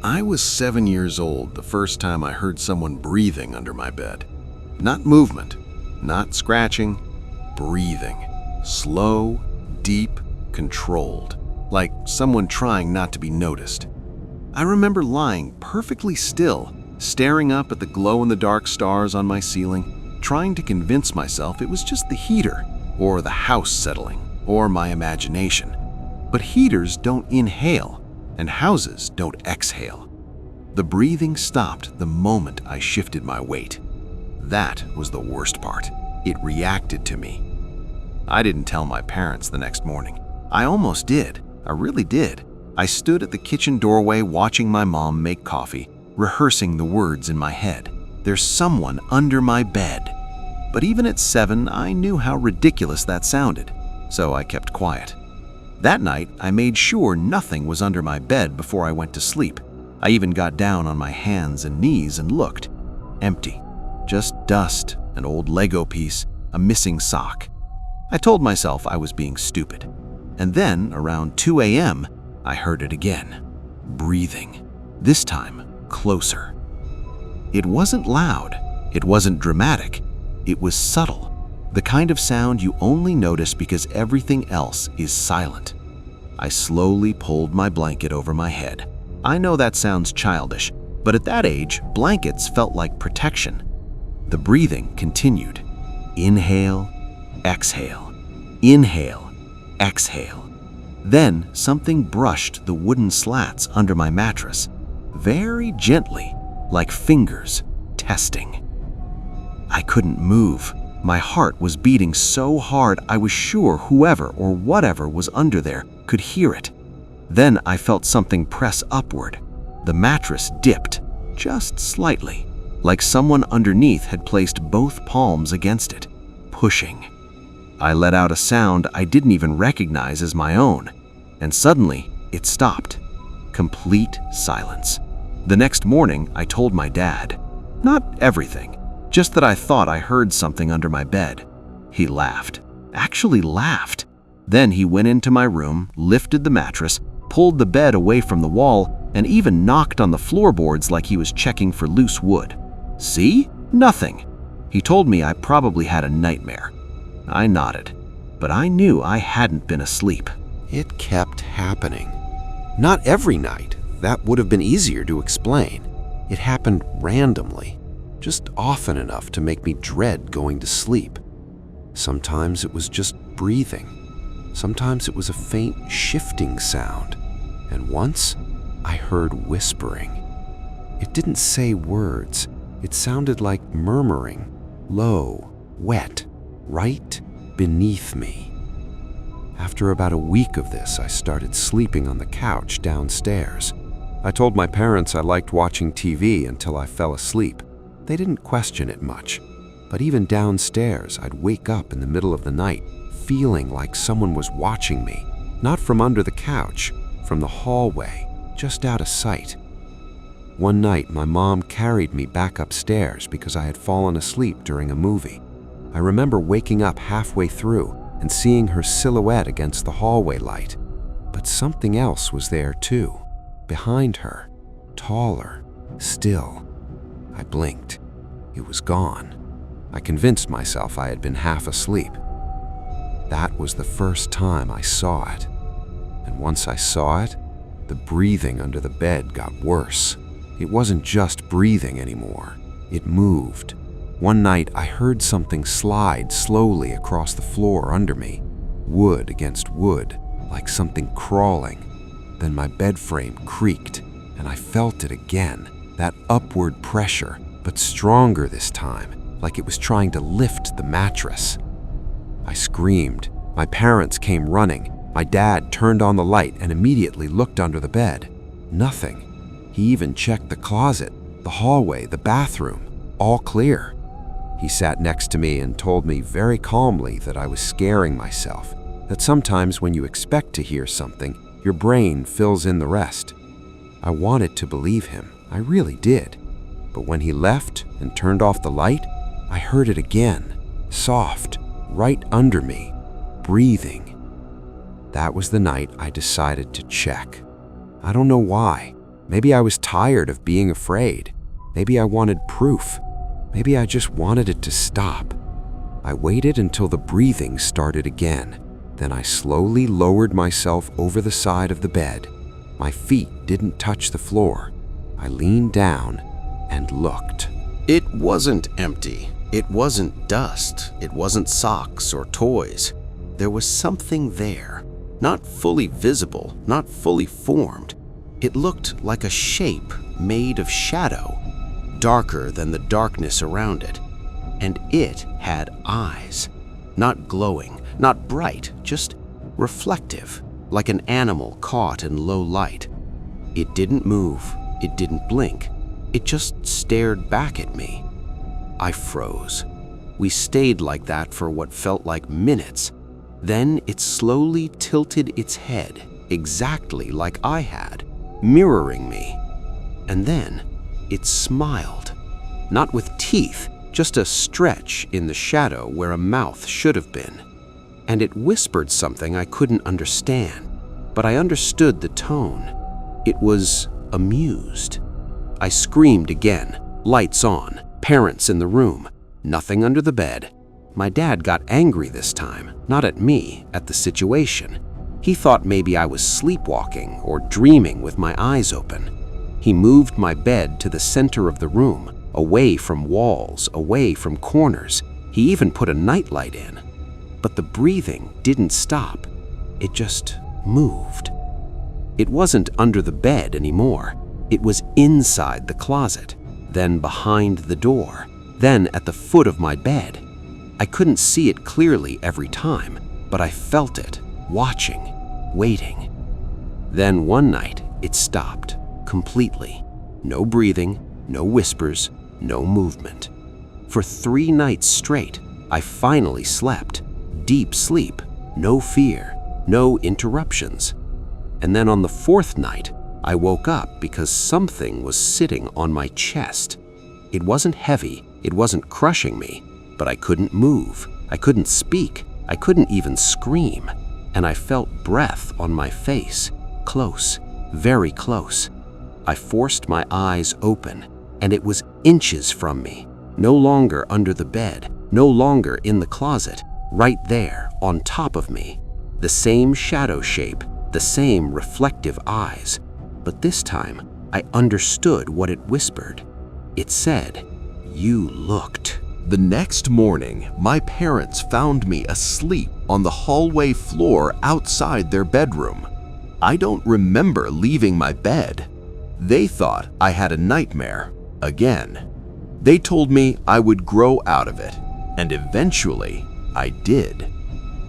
I was 7 years old the first time I heard someone breathing under my bed. Not movement, not scratching, breathing. Slow, deep, controlled, like someone trying not to be noticed. I remember lying perfectly still, staring up at the glow-in-the-dark stars on my ceiling, trying to convince myself it was just the heater, or the house settling, or my imagination. But heaters don't inhale, and houses don't exhale. The breathing stopped the moment I shifted my weight. That was the worst part. It reacted to me. I didn't tell my parents the next morning. I almost did. I really did. I stood at the kitchen doorway watching my mom make coffee, rehearsing the words in my head. There's someone under my bed. But even at 7, I knew how ridiculous that sounded, so I kept quiet. That night, I made sure nothing was under my bed before I went to sleep. I even got down on my hands and knees and looked. Empty. Just dust, an old Lego piece, a missing sock. I told myself I was being stupid. And then, around 2 a.m., I heard it again. Breathing. This time, closer. It wasn't loud. It wasn't dramatic. It was subtle. The kind of sound you only notice because everything else is silent. I slowly pulled my blanket over my head. I know that sounds childish, but at that age, blankets felt like protection. The breathing continued. Inhale, exhale, inhale, exhale. Then something brushed the wooden slats under my mattress, very gently, like fingers testing. I couldn't move. My heart was beating so hard I was sure whoever or whatever was under there could hear it. Then I felt something press upward. The mattress dipped, just slightly, like someone underneath had placed both palms against it, pushing. I let out a sound I didn't even recognize as my own, and suddenly it stopped. Complete silence. The next morning, I told my dad. Not everything. Just that I thought I heard something under my bed. He laughed. Actually laughed. Then he went into my room, lifted the mattress, pulled the bed away from the wall, and even knocked on the floorboards like he was checking for loose wood. See? Nothing. He told me I probably had a nightmare. I nodded, but I knew I hadn't been asleep. It kept happening. Not every night. That would have been easier to explain. It happened randomly. Just often enough to make me dread going to sleep. Sometimes it was just breathing. Sometimes it was a faint shifting sound. And once, I heard whispering. It didn't say words. It sounded like murmuring, low, wet, right beneath me. After about a week of this, I started sleeping on the couch downstairs. I told my parents I liked watching TV until I fell asleep. They didn't question it much, but even downstairs, I'd wake up in the middle of the night, feeling like someone was watching me, not from under the couch, from the hallway, just out of sight. One night, my mom carried me back upstairs because I had fallen asleep during a movie. I remember waking up halfway through and seeing her silhouette against the hallway light, but something else was there too, behind her, taller, still. I blinked. It was gone. I convinced myself I had been half asleep. That was the first time I saw it. And once I saw it, the breathing under the bed got worse. It wasn't just breathing anymore. It moved. One night, I heard something slide slowly across the floor under me, wood against wood, like something crawling. Then my bed frame creaked, and I felt it again. That upward pressure, but stronger this time, like it was trying to lift the mattress. I screamed. My parents came running. My dad turned on the light and immediately looked under the bed. Nothing. He even checked the closet, the hallway, the bathroom. All clear. He sat next to me and told me very calmly that I was scaring myself, that sometimes when you expect to hear something, your brain fills in the rest. I wanted to believe him. I really did. But when he left and turned off the light, I heard it again, soft, right under me, breathing. That was the night I decided to check. I don't know why. Maybe I was tired of being afraid. Maybe I wanted proof. Maybe I just wanted it to stop. I waited until the breathing started again. Then I slowly lowered myself over the side of the bed. My feet didn't touch the floor. I leaned down and looked. It wasn't empty. It wasn't dust. It wasn't socks or toys. There was something there, not fully visible, not fully formed. It looked like a shape made of shadow, darker than the darkness around it. And it had eyes, not glowing, not bright, just reflective, like an animal caught in low light. It didn't move, it didn't blink, it just stared back at me. I froze. We stayed like that for what felt like minutes. Then it slowly tilted its head, exactly like I had, mirroring me. And then it smiled, not with teeth, just a stretch in the shadow where a mouth should have been. And it whispered something I couldn't understand, but I understood the tone. It was amused. I screamed again, lights on, parents in the room, nothing under the bed. My dad got angry this time, not at me, at the situation. He thought maybe I was sleepwalking or dreaming with my eyes open. He moved my bed to the center of the room, away from walls, away from corners. He even put a nightlight in. But the breathing didn't stop. It just moved. It wasn't under the bed anymore. It was inside the closet, then behind the door, then at the foot of my bed. I couldn't see it clearly every time, but I felt it, watching, waiting. Then one night, it stopped, completely. No breathing, no whispers, no movement. For 3 nights straight, I finally slept. Deep sleep, no fear, no interruptions. And then on the 4th night, I woke up because something was sitting on my chest. It wasn't heavy, it wasn't crushing me, but I couldn't move, I couldn't speak, I couldn't even scream. And I felt breath on my face, close, very close. I forced my eyes open, and it was inches from me, no longer under the bed, no longer in the closet, right there, on top of me. The same shadow shape, the same reflective eyes. But this time, I understood what it whispered. It said, "You looked." The next morning, my parents found me asleep on the hallway floor outside their bedroom. I don't remember leaving my bed. They thought I had a nightmare again. They told me I would grow out of it, and eventually I did.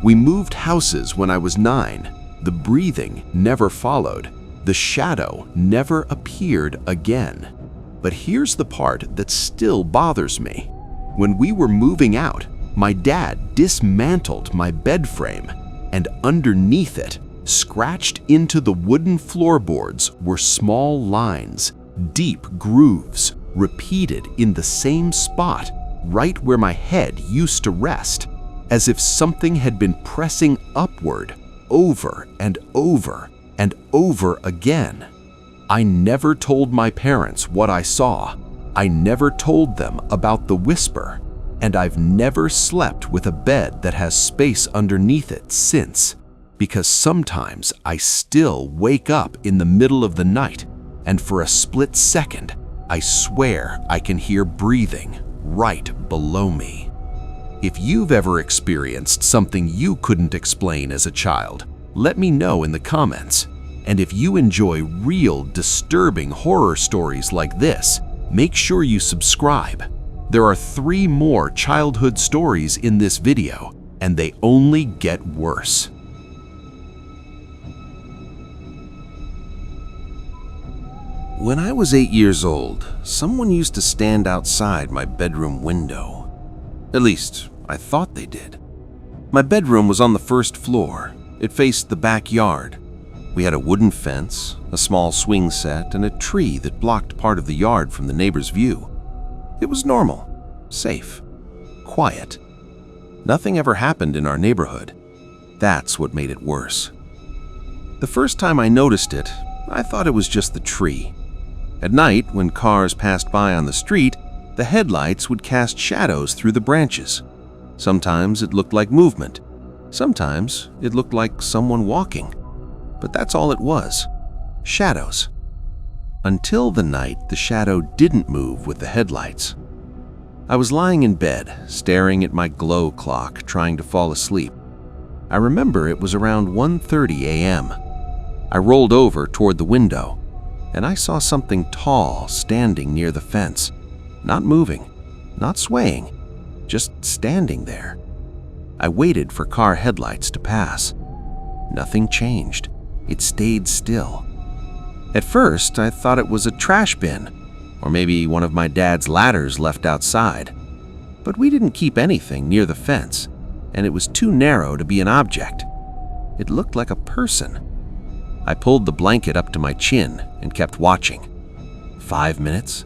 We moved houses when I was 9. The breathing never followed. The shadow never appeared again. But here's the part that still bothers me. When we were moving out, my dad dismantled my bed frame, and underneath it, scratched into the wooden floorboards, were small lines, deep grooves, repeated in the same spot, right where my head used to rest, as if something had been pressing upward, over and over and over again. I never told my parents what I saw. I never told them about the whisper, and I've never slept with a bed that has space underneath it since, because sometimes I still wake up in the middle of the night, and for a split second, I swear I can hear breathing right below me. If you've ever experienced something you couldn't explain as a child, let me know in the comments. And if you enjoy real, disturbing horror stories like this, make sure you subscribe. There are 3 more childhood stories in this video, and they only get worse. When I was 8 years old, someone used to stand outside my bedroom window. At least, I thought they did. My bedroom was on the 1st floor. It faced the backyard. We had a wooden fence, a small swing set, and a tree that blocked part of the yard from the neighbor's view. It was normal, safe, quiet. Nothing ever happened in our neighborhood. That's what made it worse. The first time I noticed it, I thought it was just the tree. At night, when cars passed by on the street, the headlights would cast shadows through the branches. Sometimes it looked like movement. Sometimes it looked like someone walking. But that's all it was. Shadows. Until the night the shadow didn't move with the headlights. I was lying in bed, staring at my glow clock, trying to fall asleep. I remember it was around 1:30 a.m. I rolled over toward the window, and I saw something tall standing near the fence. Not moving, not swaying, just standing there. I waited for car headlights to pass. Nothing changed. It stayed still. At first, I thought it was a trash bin, or maybe one of my dad's ladders left outside. But we didn't keep anything near the fence, and it was too narrow to be an object. It looked like a person. I pulled the blanket up to my chin and kept watching. 5 minutes,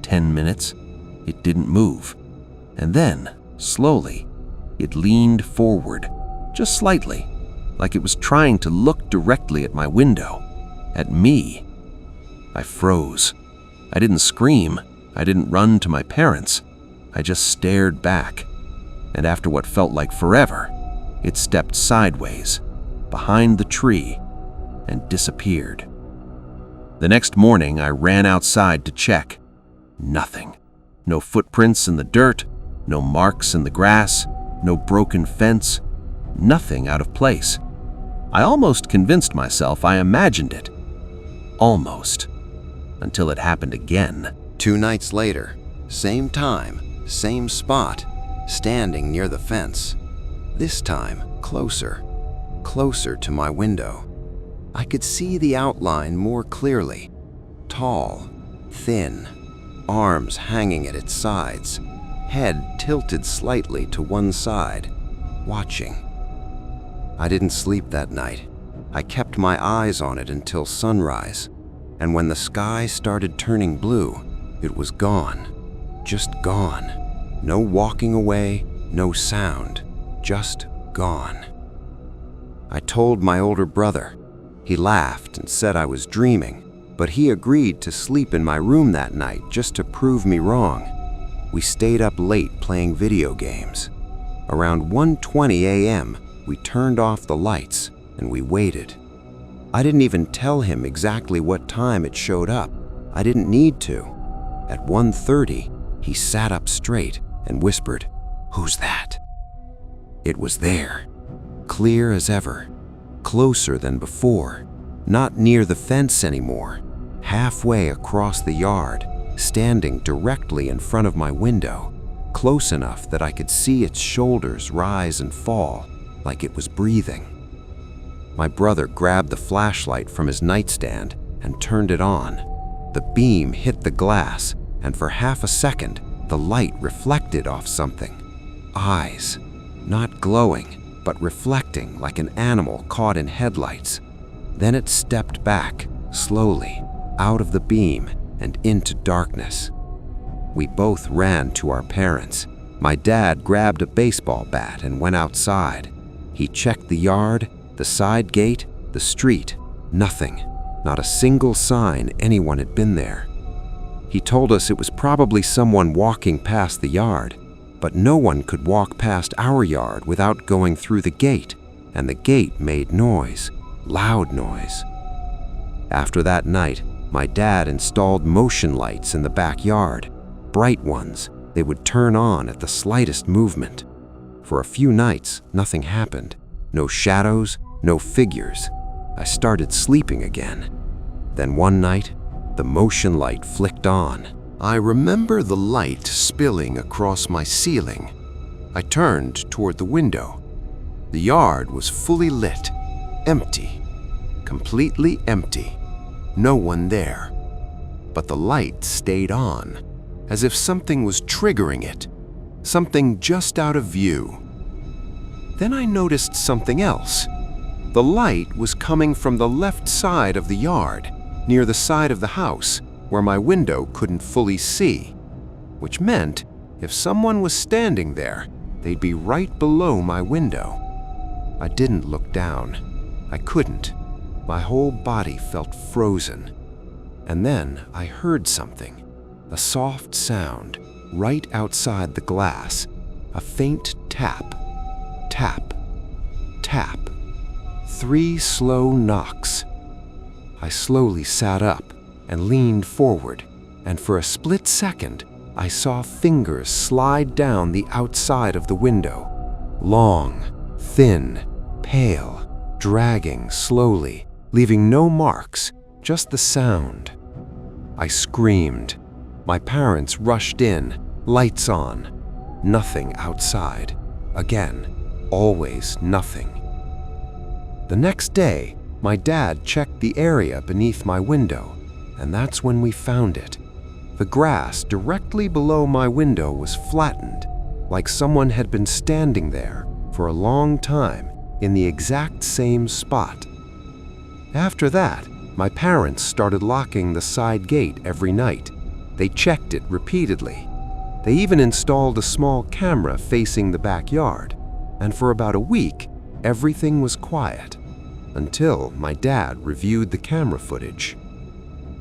10 minutes, it didn't move. And then, slowly, it leaned forward, just slightly, like it was trying to look directly at my window, at me. I froze. I didn't scream. I didn't run to my parents. I just stared back. And after what felt like forever, it stepped sideways, behind the tree, and disappeared. The next morning, I ran outside to check. Nothing. No footprints in the dirt, no marks in the grass, no broken fence, nothing out of place. I almost convinced myself I imagined it. Almost. Until it happened again. 2 nights later, same time, same spot, standing near the fence. This time, closer to my window. I could see the outline more clearly. Tall, thin, arms hanging at its sides, head tilted slightly to one side, watching. I didn't sleep that night. I kept my eyes on it until sunrise, and when the sky started turning blue, it was gone. Just gone. No walking away, no sound, just gone. I told my older brother. He laughed and said I was dreaming, but he agreed to sleep in my room that night just to prove me wrong. We stayed up late playing video games. Around 1:20 a.m., we turned off the lights and we waited. I didn't even tell him exactly what time it showed up. I didn't need to. At 1:30, he sat up straight and whispered, "Who's that?" It was there, clear as ever, closer than before, not near the fence anymore, halfway across the yard, standing directly in front of my window, close enough that I could see its shoulders rise and fall like it was breathing. My brother grabbed the flashlight from his nightstand and turned it on. The beam hit the glass, and for half a second, the light reflected off something. Eyes, not glowing, but reflecting like an animal caught in headlights. Then it stepped back, slowly, out of the beam and into darkness. We both ran to our parents. My dad grabbed a baseball bat and went outside. He checked the yard, the side gate, the street. Nothing. Not a single sign anyone had been there. He told us it was probably someone walking past the yard, but no one could walk past our yard without going through the gate, and the gate made noise, loud noise. After that night, my dad installed motion lights in the backyard, bright ones. They would turn on at the slightest movement. For a few nights, nothing happened. No shadows, no figures. I started sleeping again. Then one night, the motion light flicked on. I remember the light spilling across my ceiling. I turned toward the window. The yard was fully lit, empty, completely empty. No one there. But the light stayed on, as if something was triggering it, something just out of view. Then I noticed something else. The light was coming from the left side of the yard, near the side of the house, where my window couldn't fully see, which meant if someone was standing there, they'd be right below my window. I didn't look down. I couldn't. My whole body felt frozen. And then I heard something, a soft sound right outside the glass, a faint tap, tap, tap, 3 slow knocks. I slowly sat up and leaned forward, and for a split second, I saw fingers slide down the outside of the window, long, thin, pale, dragging slowly, leaving no marks, just the sound. I screamed. My parents rushed in, lights on. Nothing outside. Again, always nothing. The next day, my dad checked the area beneath my window, and that's when we found it. The grass directly below my window was flattened, like someone had been standing there for a long time in the exact same spot. After that, my parents started locking the side gate every night. They checked it repeatedly. They even installed a small camera facing the backyard, and for about a week, everything was quiet, until my dad reviewed the camera footage.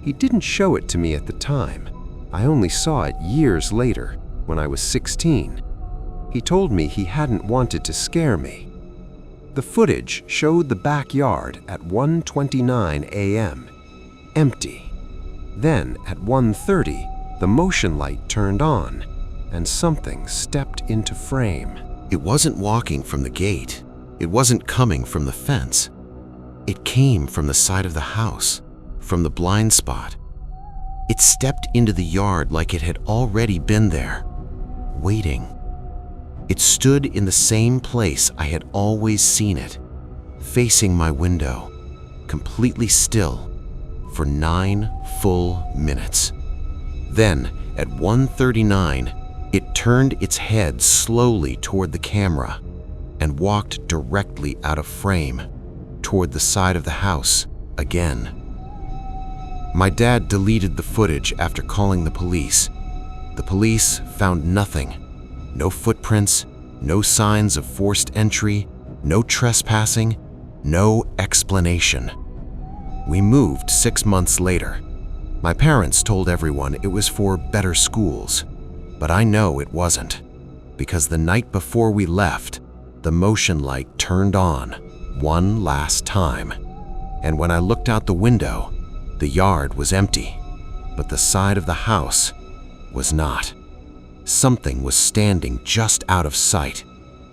He didn't show it to me at the time. I only saw it years later, when I was 16. He told me he hadn't wanted to scare me. The footage showed the backyard at 1:29 a.m., empty. Then at 1:30, the motion light turned on, and something stepped into frame. It wasn't walking from the gate. It wasn't coming from the fence. It came from the side of the house, from the blind spot. It stepped into the yard like it had already been there, waiting. It stood in the same place I had always seen it, facing my window, completely still, for 9 full minutes. Then, at 1:39, it turned its head slowly toward the camera and walked directly out of frame, toward the side of the house again. My dad deleted the footage after calling the police. The police found nothing. No footprints, no signs of forced entry, no trespassing, no explanation. We moved 6 months later. My parents told everyone it was for better schools, but I know it wasn't, because the night before we left, the motion light turned on one last time. And when I looked out the window, the yard was empty, but the side of the house was not. Something was standing just out of sight,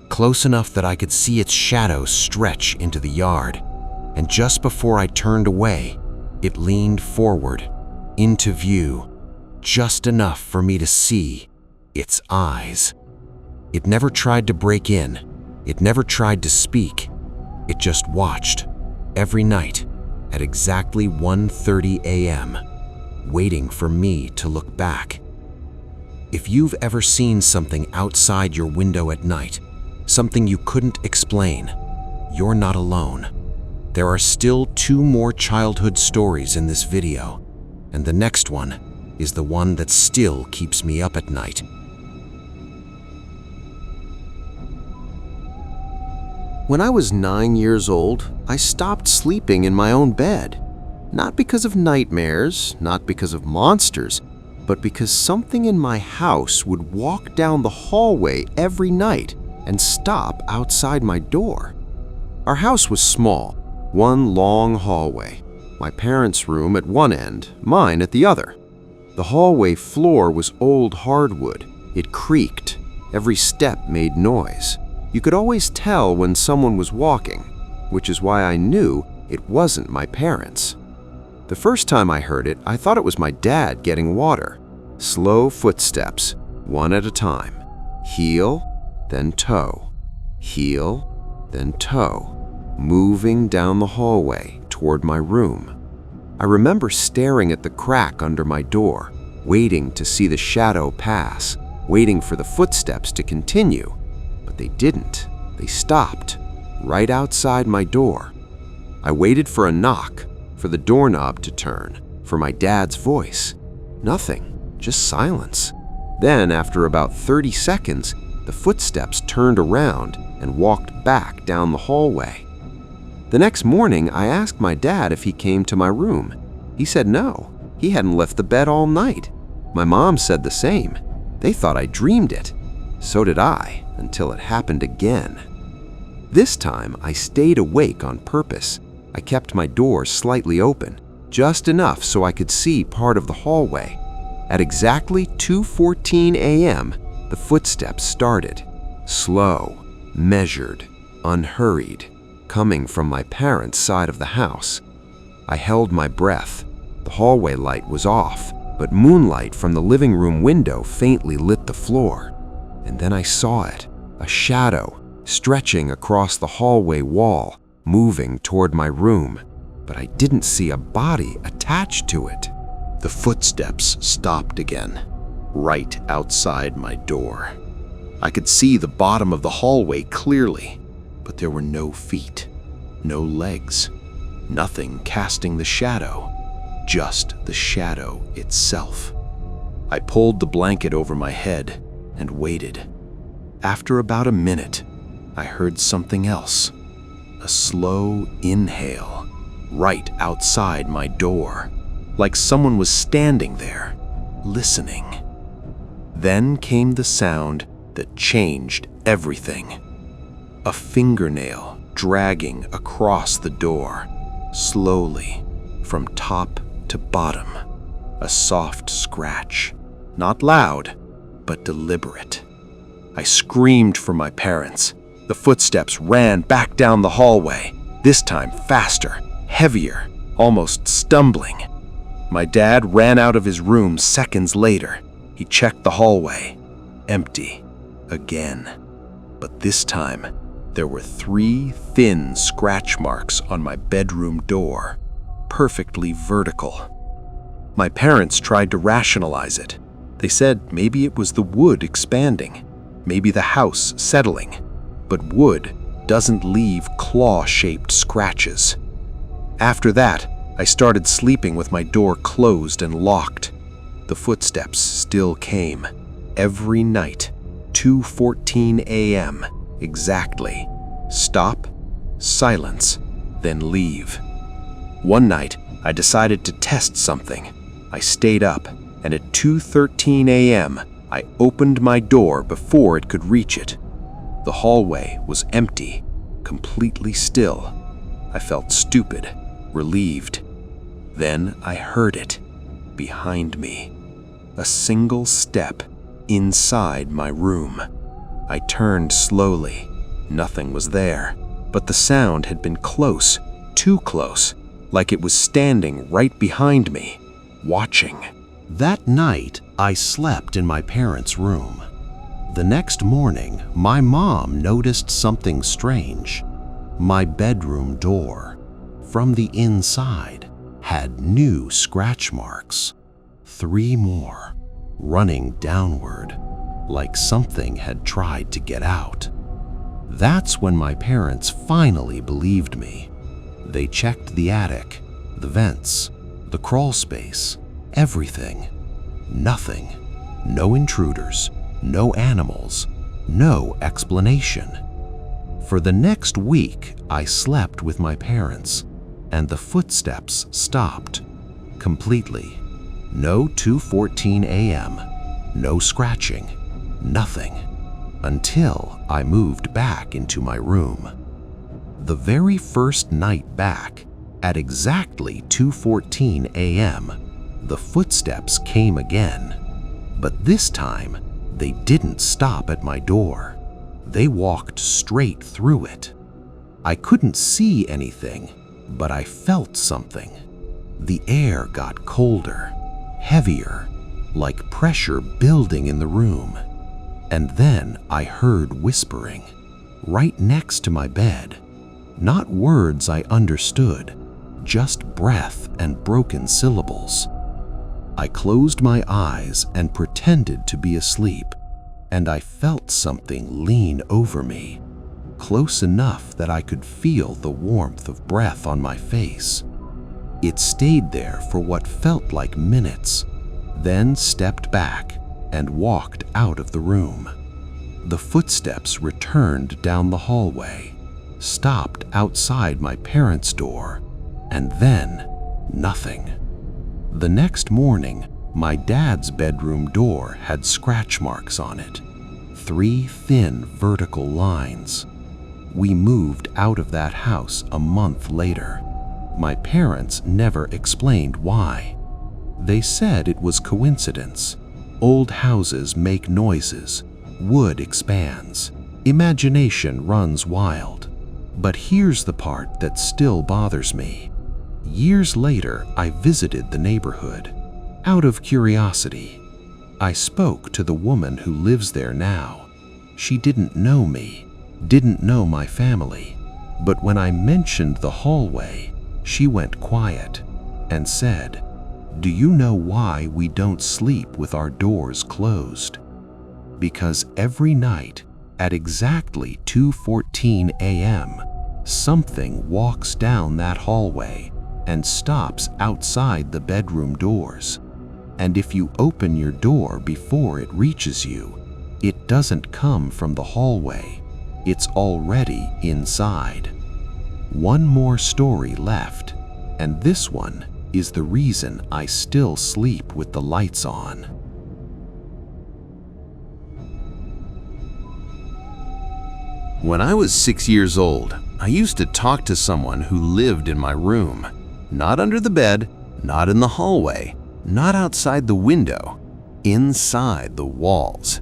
close enough that I could see its shadow stretch into the yard. And just before I turned away, it leaned forward, into view, just enough for me to see its eyes. It never tried to break in. It never tried to speak. It just watched, every night, at exactly 1:30 a.m., waiting for me to look back. If you've ever seen something outside your window at night, something you couldn't explain, you're not alone. There are still 2 more childhood stories in this video, and the next one is the one that still keeps me up at night. When I was 9 years old, I stopped sleeping in my own bed. Not because of nightmares, not because of monsters, but because something in my house would walk down the hallway every night and stop outside my door. Our house was small, one long hallway. My parents' room at one end, mine at the other. The hallway floor was old hardwood. It creaked. Every step made noise. You could always tell when someone was walking, which is why I knew it wasn't my parents. The first time I heard it, I thought it was my dad getting water. Slow footsteps, one at a time. Heel, then toe. Heel, then toe. Moving down the hallway toward my room. I remember staring at the crack under my door, waiting to see the shadow pass, waiting for the footsteps to continue. But they didn't. They stopped, right outside my door. I waited for a knock, for the doorknob to turn, for my dad's voice. Nothing, just silence. Then, after about 30 seconds, the footsteps turned around and walked back down the hallway. The next morning, I asked my dad if he came to my room. He said no. He hadn't left the bed all night. My mom said the same. They thought I dreamed it. So did I, until it happened again. This time, I stayed awake on purpose. I kept my door slightly open, just enough so I could see part of the hallway. At exactly 2:14 a.m., the footsteps started. Slow, measured, unhurried, coming from my parents' side of the house. I held my breath. The hallway light was off, but moonlight from the living room window faintly lit the floor. And then I saw it, a shadow stretching across the hallway wall, moving toward my room, but I didn't see a body attached to it. The footsteps stopped again, right outside my door. I could see the bottom of the hallway clearly, but there were no feet, no legs, nothing casting the shadow, just the shadow itself. I pulled the blanket over my head and waited. After about a minute, I heard something else, a slow inhale right outside my door, like someone was standing there, listening. Then came the sound that changed everything. A fingernail dragging across the door, slowly, from top to bottom. A soft scratch, not loud, but deliberate. I screamed for my parents. The footsteps ran back down the hallway, this time faster, heavier, almost stumbling. My dad ran out of his room seconds later. He checked the hallway. Empty. Again. But this time, there were 3 thin scratch marks on my bedroom door, perfectly vertical. My parents tried to rationalize it. They said maybe it was the wood expanding, maybe the house settling. But wood doesn't leave claw-shaped scratches. After that, I started sleeping with my door closed and locked. The footsteps still came, every night, 2:14 a.m. exactly. Stop, silence, then leave. One night, I decided to test something. I stayed up, and at 2:13 a.m., I opened my door before it could reach it. The hallway was empty, completely still. I felt stupid, relieved. Then I heard it, behind me. A single step inside my room. I turned slowly. Nothing was there, but the sound had been close, too close, like it was standing right behind me, watching. That night, I slept in my parents' room. The next morning, my mom noticed something strange. My bedroom door, from the inside, had new scratch marks. 3 more, running downward, like something had tried to get out. That's when my parents finally believed me. They checked the attic, the vents, the crawl space, everything. Nothing. No intruders. No animals, no explanation. For the next week, I slept with my parents, and the footsteps stopped completely. No 2:14 a.m., no scratching, nothing, until I moved back into my room. The very first night back, at exactly 2:14 a.m., the footsteps came again, but this time, they didn't stop at my door. They walked straight through it. I couldn't see anything, but I felt something. The air got colder, heavier, like pressure building in the room. And then I heard whispering, right next to my bed. Not words I understood, just breath and broken syllables. I closed my eyes and pretended to be asleep, and I felt something lean over me, close enough that I could feel the warmth of breath on my face. It stayed there for what felt like minutes, then stepped back and walked out of the room. The footsteps returned down the hallway, stopped outside my parents' door, and then nothing. The next morning, my dad's bedroom door had scratch marks on it. 3 thin vertical lines. We moved out of that house a month later. My parents never explained why. They said it was coincidence. Old houses make noises. Wood expands. Imagination runs wild. But here's the part that still bothers me. Years later, I visited the neighborhood. Out of curiosity, I spoke to the woman who lives there now. She didn't know me, didn't know my family. But when I mentioned the hallway, she went quiet and said, "Do you know why we don't sleep with our doors closed? Because every night at exactly 2:14 a.m., something walks down that hallway and stops outside the bedroom doors. And if you open your door before it reaches you, it doesn't come from the hallway. It's already inside." One more story left, and this one is the reason I still sleep with the lights on. When I was 6 years old, I used to talk to someone who lived in my room. Not under the bed, not in the hallway, not outside the window, inside the walls.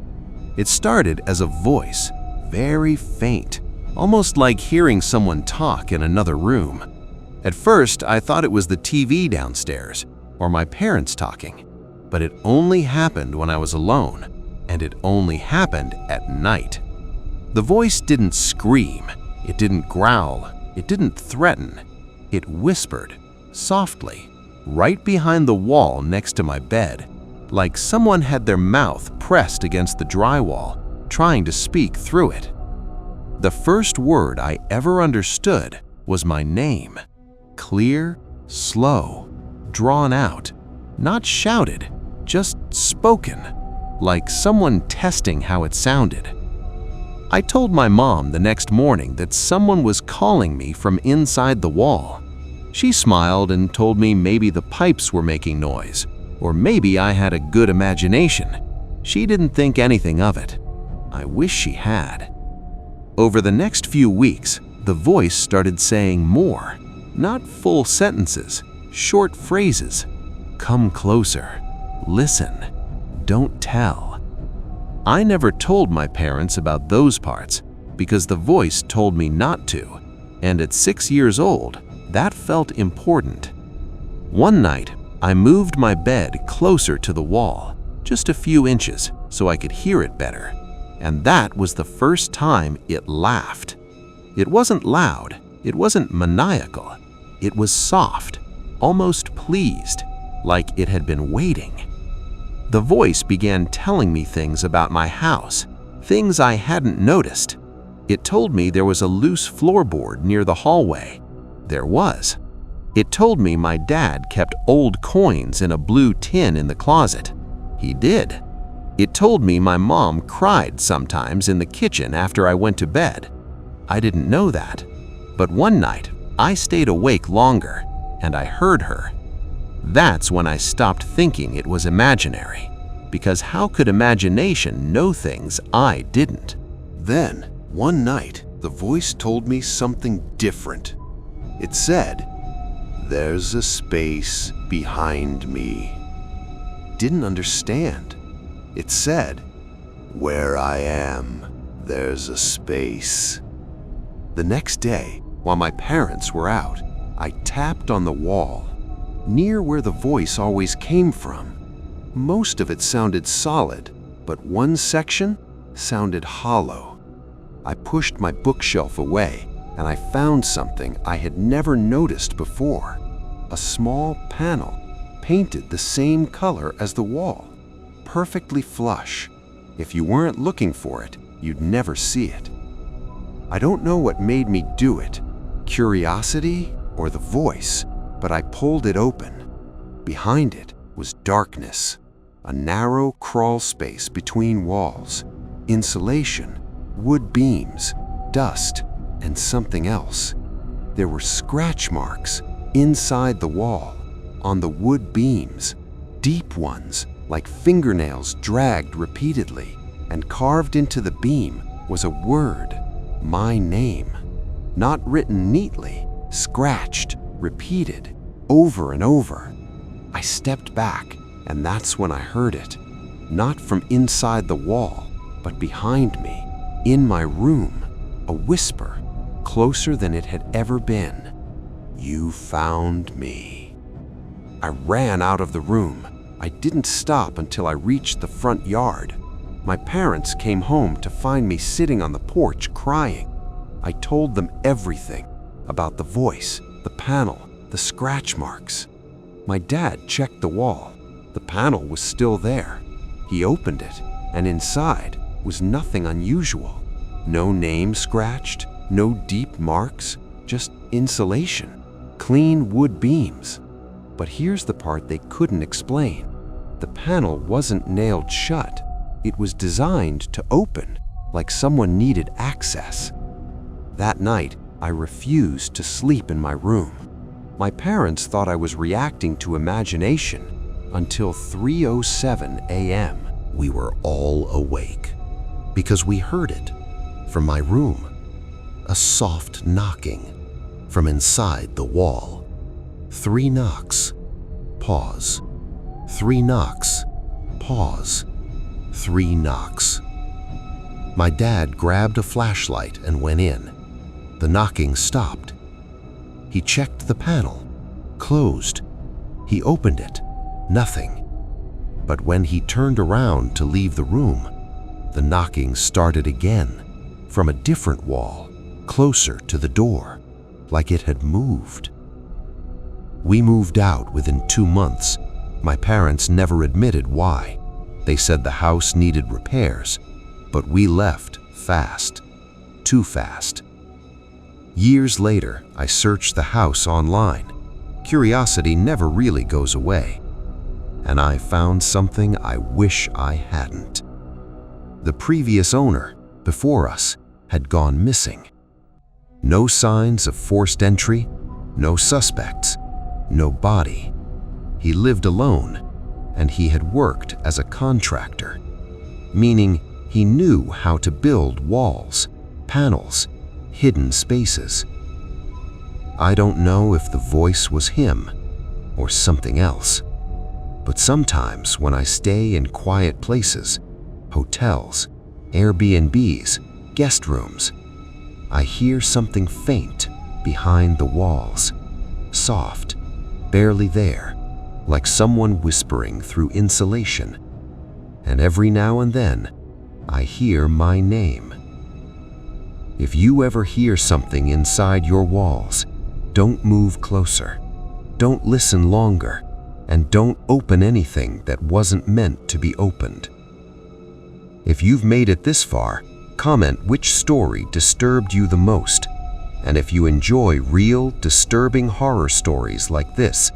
It started as a voice, very faint, almost like hearing someone talk in another room. At first, I thought it was the TV downstairs or my parents talking, but it only happened when I was alone, and it only happened at night. The voice didn't scream, it didn't growl, it didn't threaten. It whispered, softly, right behind the wall next to my bed, like someone had their mouth pressed against the drywall, trying to speak through it. The first word I ever understood was my name. Clear, slow, drawn out, not shouted, just spoken, like someone testing how it sounded. I told my mom the next morning that someone was calling me from inside the wall. She smiled and told me maybe the pipes were making noise, or maybe I had a good imagination. She didn't think anything of it. I wish she had. Over the next few weeks, the voice started saying more, not full sentences, short phrases. Come closer, listen, don't tell. I never told my parents about those parts because the voice told me not to, and at 6 years old, that felt important. One night, I moved my bed closer to the wall, just a few inches, so I could hear it better. And that was the first time it laughed. It wasn't loud, it wasn't maniacal. It was soft, almost pleased, like it had been waiting. The voice began telling me things about my house, things I hadn't noticed. It told me there was a loose floorboard near the hallway. There was. It told me my dad kept old coins in a blue tin in the closet. He did. It told me my mom cried sometimes in the kitchen after I went to bed. I didn't know that. But one night, I stayed awake longer, and I heard her. That's when I stopped thinking it was imaginary, because how could imagination know things I didn't? Then, one night, the voice told me something different. It said, "There's a space behind me." Didn't understand. It said, "Where I am, there's a space." The next day, while my parents were out, I tapped on the wall, near where the voice always came from. Most of it sounded solid, but one section sounded hollow. I pushed my bookshelf away, and I found something I had never noticed before. A small panel, painted the same color as the wall, perfectly flush. If you weren't looking for it, you'd never see it. I don't know what made me do it, curiosity or the voice, but I pulled it open. Behind it was darkness, a narrow crawl space between walls, insulation, wood beams, dust, and something else. There were scratch marks inside the wall, on the wood beams, deep ones like fingernails dragged repeatedly, and carved into the beam was a word, my name. Not written neatly, scratched, repeated, over and over. I stepped back, and that's when I heard it. Not from inside the wall, but behind me, in my room, a whisper, closer than it had ever been. You found me. I ran out of the room. I didn't stop until I reached the front yard. My parents came home to find me sitting on the porch crying. I told them everything about the voice, the panel, the scratch marks. My dad checked the wall. The panel was still there. He opened it, and inside was nothing unusual. No name scratched, no deep marks, just insulation, clean wood beams. But here's the part they couldn't explain. The panel wasn't nailed shut. It was designed to open, like someone needed access. That night, I refused to sleep in my room. My parents thought I was reacting to imagination until 3:07 a.m. We were all awake because we heard it from my room, a soft knocking from inside the wall. 3 knocks, pause. 3 knocks, pause. 3 knocks. My dad grabbed a flashlight and went in. The knocking stopped. He checked the panel, closed. He opened it, nothing. But when he turned around to leave the room, the knocking started again, from a different wall, closer to the door, like it had moved. We moved out within 2 months. My parents never admitted why. They said the house needed repairs, but we left fast, too fast. Years later, I searched the house online. Curiosity never really goes away. And I found something I wish I hadn't. The previous owner, before us, had gone missing. No signs of forced entry, no suspects, no body. He lived alone, and he had worked as a contractor, meaning he knew how to build walls, panels, hidden spaces. I don't know if the voice was him or something else, but sometimes when I stay in quiet places, hotels, Airbnbs, guest rooms, I hear something faint behind the walls, soft, barely there, like someone whispering through insulation. And every now and then, I hear my name. If you ever hear something inside your walls, don't move closer, don't listen longer, and don't open anything that wasn't meant to be opened. If you've made it this far, comment which story disturbed you the most. And if you enjoy real, disturbing horror stories like this,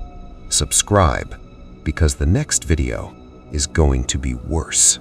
subscribe, because the next video is going to be worse.